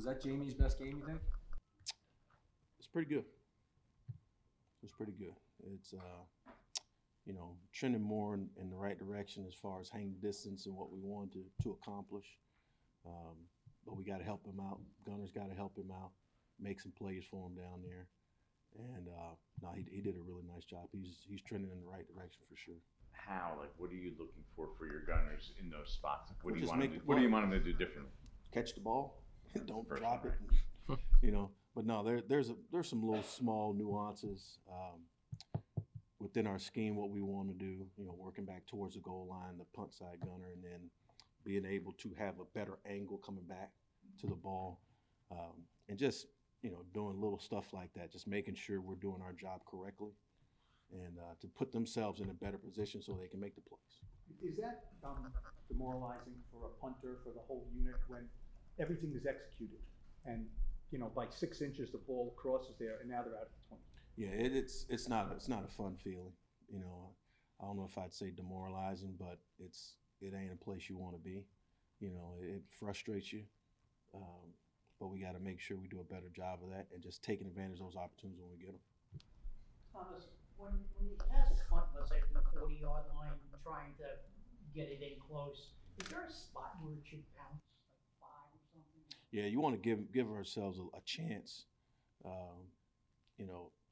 Was that Jamie's best game, you think? It's pretty good. It's pretty good. It's trending more in the right direction as far as hang distance and what we want to accomplish. But we got to help him out. Gunner's got to help him out, make some plays for him down there. And no, he did a really nice job. He's trending in the right direction for sure. How? Like, what are you looking for your gunners in those spots? What do you Just want make them to, the what do you play. want them to do differently? Catch the ball, don't First drop one, it. But no, there's some little small nuances within our scheme. What we want to do, working back towards the goal line, the punt side gunner, and then being able to have a better angle coming back to the ball, and just doing little stuff like that, just making sure we're doing our job correctly, and to put themselves in a better position so they can make the plays. Is that demoralizing for a punter, for the whole unit, when everything is executed and by 6 inches the ball crosses there and now they're out of the 20? Yeah, it's not a fun feeling. I don't know if I'd say demoralizing, but it ain't a place you want to be. It frustrates you, but we got to make sure we do a better job of that and just taking advantage of those opportunities when we get them. Thomas, when he has a punt, let's say from the 40-yard line, trying to get it in close, is there a spot where it should bounce, like 5 or something? Yeah, you want to give ourselves a chance.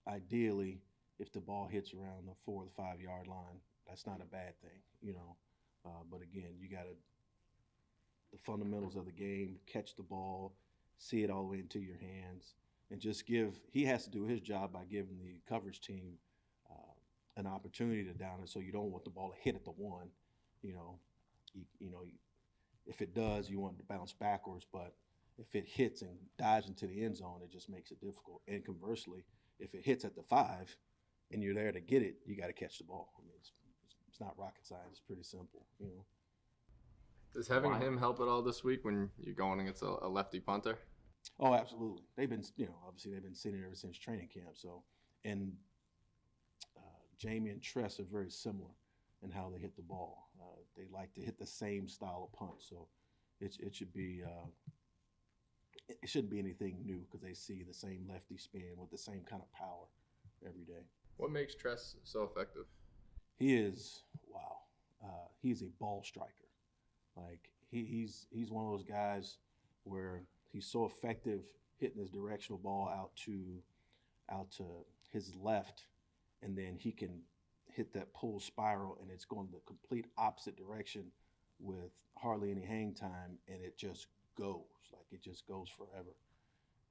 Ideally, if the ball hits around the 4 or the 5 yard line, that's not a bad thing. But again, you got the fundamentals of the game: catch the ball, see it all the way into your hands, and just he has to do his job by giving the coverage team an opportunity to down it. So you don't want the ball to hit at the 1. If it does, you want it to bounce backwards. But if it hits and dives into the end zone, it just makes it difficult. And conversely, if it hits at the 5 and you're there to get it, you got to catch the ball. I mean, it's not rocket science. It's pretty simple. Does having him help at all this week when you're going against a lefty punter? Oh, absolutely. They've been, obviously they've been sitting ever since training camp. So, and Jamie and Tress are very similar in how they hit the ball. They like to hit the same style of punt. So, it should be. It shouldn't be anything new because they see the same lefty spin with the same kind of power every day. What makes Tress so effective? He is he's a ball striker. Like he's one of those guys where he's so effective hitting his directional ball out to his left, and then he can hit that pull spiral, and it's going the complete opposite direction with hardly any hang time, and it just goes. Like it just goes forever.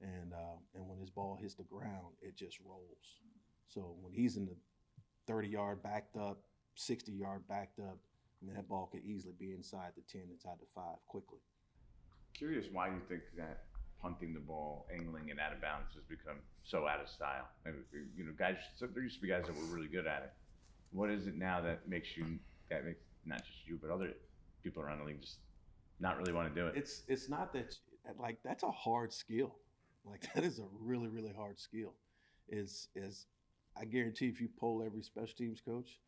And when his ball hits the ground, it just rolls. So when he's in the 30-yard backed up, 60-yard backed up, that ball could easily be inside the 10, inside the 5 quickly. Curious why you think that punting the ball, angling it out of bounds has become so out of style. Guys, there used to be guys that were really good at it. What is it now that makes not just you, but other people around the league just not really want to do it? It's not that, like, that's a hard skill. Like, that is a really, really hard skill. I guarantee if you poll every special teams coach,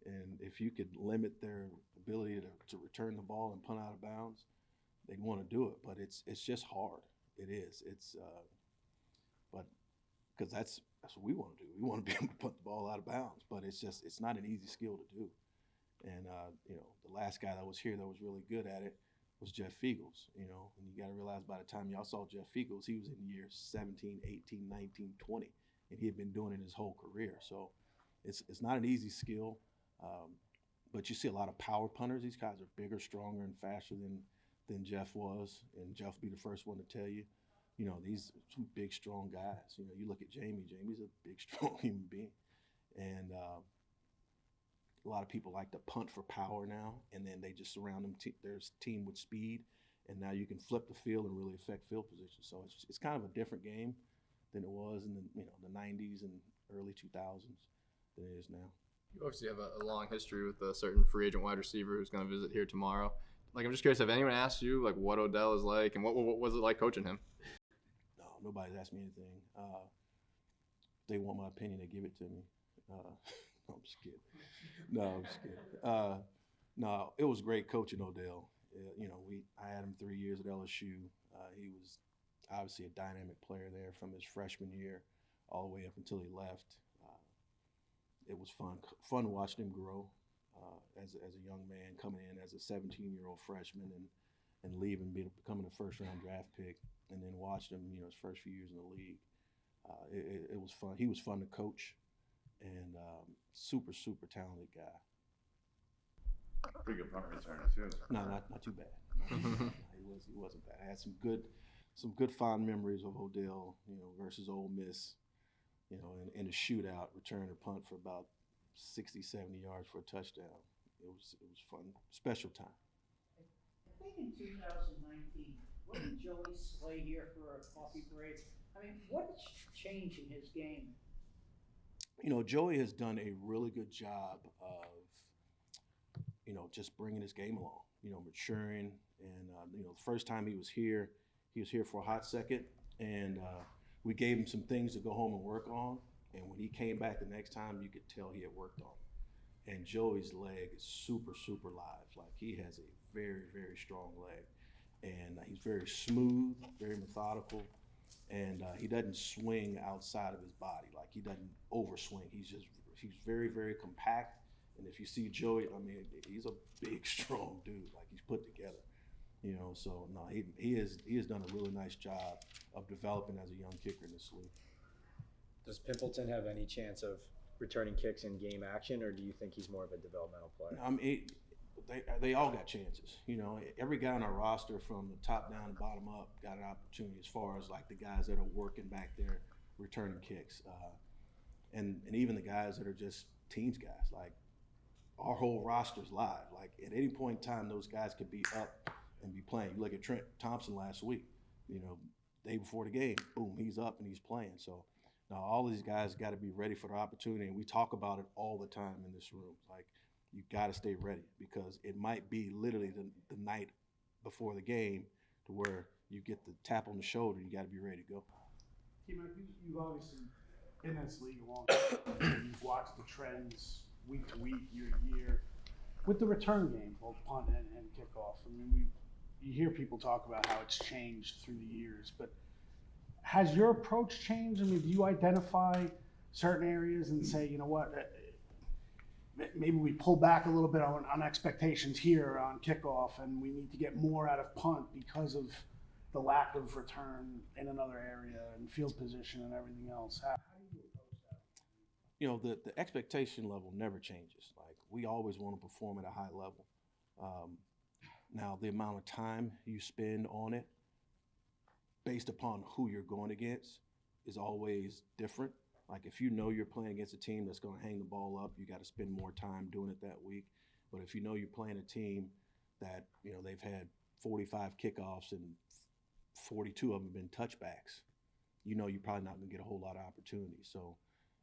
and if you could limit their ability to return the ball and punt out of bounds, they'd want to do it. But it's just hard. It is. But because that's what we want to do. We want to be able to punt the ball out of bounds. But it's not an easy skill to do. And the last guy that was here that was really good at it was Jeff Fiegels. And you got to realize by the time y'all saw Jeff Fiegels, he was in years 17, 18, 19, 20, and he had been doing it his whole career. So it's not an easy skill. But you see a lot of power punters. These guys are bigger, stronger, and faster than Jeff was. And Jeff will be the first one to tell you, these are some big, strong guys. You look at Jamie. Jamie's a big, strong human being. And a lot of people like to punt for power now, and then they just surround their team with speed. And now you can flip the field and really affect field position. So it's kind of a different game than it was in the 90s and early 2000s than it is now. You obviously have a long history with a certain free agent wide receiver who's going to visit here tomorrow. Like, I'm just curious, have anyone asked you, like, what Odell is like, and what was it like coaching him? No, nobody's asked me anything. If they want my opinion, they give it to me. No, I'm just kidding. No, it was great coaching Odell. I had him 3 years at LSU. obviously a dynamic player there from his freshman year all the way up until he left. It was fun watching him grow as a young man coming in as a 17-year-old freshman and leaving, becoming a first-round draft pick, and then watching him, his first few years in the league. It was fun. He was fun to coach, and super talented guy. Pretty good punt returner too. No, not too bad. He wasn't bad. I had some good fond memories of Odell, versus Ole Miss, in a shootout, returning a punt for about 60, 70 yards for a touchdown. It was fun, special time. I think in 2019, wasn't Joey Slay here for a coffee break? I mean, what's changed in his game? Joey has done a really good job of, just bringing his game along, maturing. And, the first time he was here for a hot second, and we gave him some things to go home and work on. And when he came back the next time, you could tell he had worked on it. And Joey's leg is super live. Like, he has a very strong leg. And he's very smooth, very methodical. And he doesn't swing outside of his body. Like, he doesn't overswing. He's very compact. And if you see Joey, I mean, he's a big, strong dude. Like, he's put together. So no, he has done a really nice job of developing as a young kicker in this league. Does Pimpleton have any chance of returning kicks in game action, or do you think he's more of a developmental player? They all got chances. Every guy on our roster, from the top down and bottom up, got an opportunity, as far as like the guys that are working back there returning kicks, and even the guys that are just teams guys. Like, our whole roster's live. Like, at any point in time, those guys could be up and be playing. You look at Trent Thompson last week. Day before the game, boom, he's up and he's playing. So now all these guys got to be ready for the opportunity, and we talk about it all the time in this room. Like, you got to stay ready, because it might be literally the night before the game to where you get the tap on the shoulder. You got to be ready to go. You've obviously been in this league a long time. You've watched the trends week to week, year to year. With the return game, both punt and kickoff, I mean, you hear people talk about how it's changed through the years, but has your approach changed? I mean, do you identify certain areas and say, you know what, maybe we pull back a little bit on expectations here on kickoff, and we need to get more out of punt because of the lack of return in another area and field position and everything else? How do you approach that? The expectation level never changes. Like, we always want to perform at a high level. Now, the amount of time you spend on it, based upon who you're going against, is always different. Like, if you're playing against a team that's going to hang the ball up, you got to spend more time doing it that week. But if you're playing a team that, they've had 45 kickoffs and 42 of them have been touchbacks, you're probably not going to get a whole lot of opportunities. So,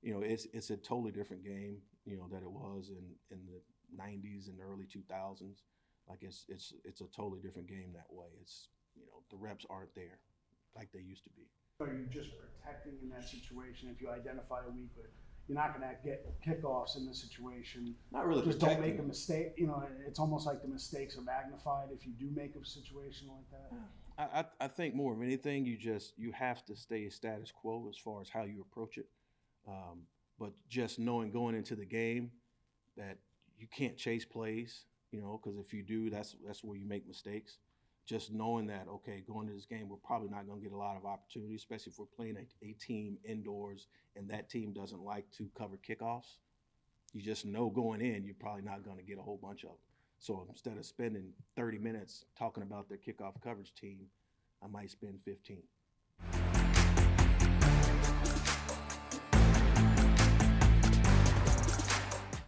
it's a totally different game, that it was in the 90s and early 2000s. Like, it's a totally different game that way. It's, the reps aren't there like they used to be. Are you just protecting in that situation? If you identify a week, but you're not going to get kickoffs in this situation. Not really. Just don't make a mistake. It's almost like the mistakes are magnified if you do make a situation like that. I think more of anything, you have to stay status quo as far as how you approach it. But just knowing going into the game that you can't chase plays, because if you do, that's where you make mistakes. Just knowing that, okay, going into this game, we're probably not going to get a lot of opportunities, especially if we're playing a team indoors and that team doesn't like to cover kickoffs. You just know going in, you're probably not going to get a whole bunch of them. So instead of spending 30 minutes talking about their kickoff coverage team, I might spend 15.